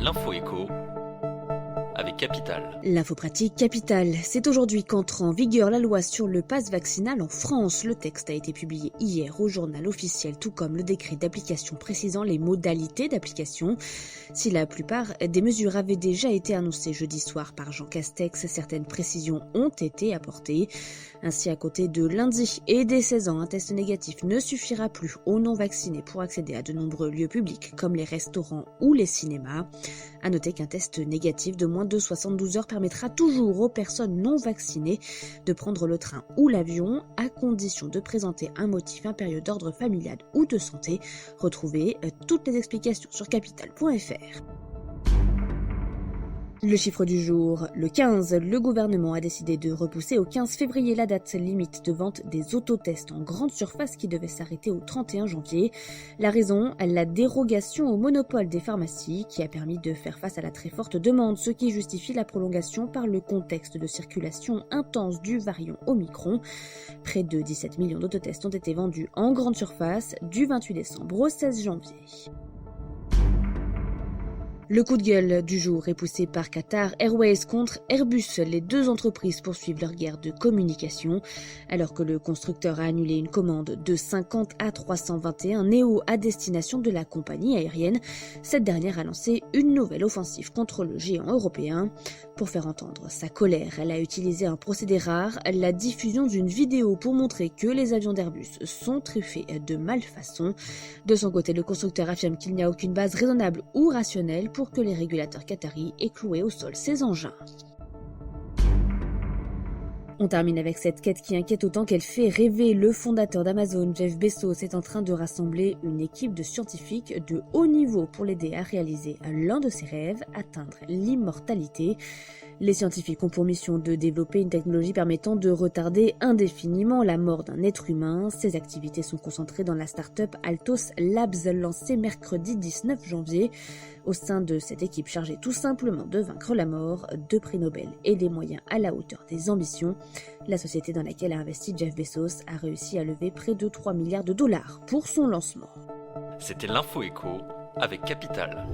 L'info écho avec Capital. L'info pratique Capital. C'est aujourd'hui qu'entre en vigueur la loi sur le pass vaccinal en France. Le texte a été publié hier au journal officiel, tout comme le décret d'application précisant les modalités d'application. Si la plupart des mesures avaient déjà été annoncées jeudi soir par Jean Castex, certaines précisions ont été apportées. Ainsi, à côté de lundi et des 16 ans, un test négatif ne suffira plus aux non-vaccinés pour accéder à de nombreux lieux publics comme les restaurants ou les cinémas. À noter qu'un test négatif de moins de 72 heures permettra toujours aux personnes non vaccinées de prendre le train ou l'avion à condition de présenter un motif impérieux d'ordre familial ou de santé. Retrouvez toutes les explications sur capital.fr. Le chiffre du jour, le 15, le gouvernement a décidé de repousser au 15 février la date limite de vente des autotests en grande surface qui devait s'arrêter au 31 janvier. La raison, la dérogation au monopole des pharmacies qui a permis de faire face à la très forte demande, ce qui justifie la prolongation par le contexte de circulation intense du variant Omicron. Près de 17 millions d'autotests ont été vendus en grande surface du 28 décembre au 16 janvier. Le coup de gueule du jour est poussé par Qatar Airways contre Airbus. Les deux entreprises poursuivent leur guerre de communication. Alors que le constructeur a annulé une commande de 50 A321 Neo à destination de la compagnie aérienne, cette dernière a lancé une nouvelle offensive contre le géant européen. Pour faire entendre sa colère, elle a utilisé un procédé rare, la diffusion d'une vidéo pour montrer que les avions d'Airbus sont truffés de malfaçon. De son côté, le constructeur affirme qu'il n'y a aucune base raisonnable ou rationnelle pour que les régulateurs qataris aient cloué au sol ces engins. On termine avec cette quête qui inquiète autant qu'elle fait rêver. Le fondateur d'Amazon, Jeff Bezos, est en train de rassembler une équipe de scientifiques de haut niveau pour l'aider à réaliser l'un de ses rêves, atteindre l'immortalité. Les scientifiques ont pour mission de développer une technologie permettant de retarder indéfiniment la mort d'un être humain. Ces activités sont concentrées dans la start-up Altos Labs, lancée mercredi 19 janvier. Au sein de cette équipe chargée tout simplement de vaincre la mort, 2 prix Nobel et des moyens à la hauteur des ambitions, la société dans laquelle a investi Jeff Bezos a réussi à lever près de 3 milliards de dollars pour son lancement. C'était l'info écho avec Capital.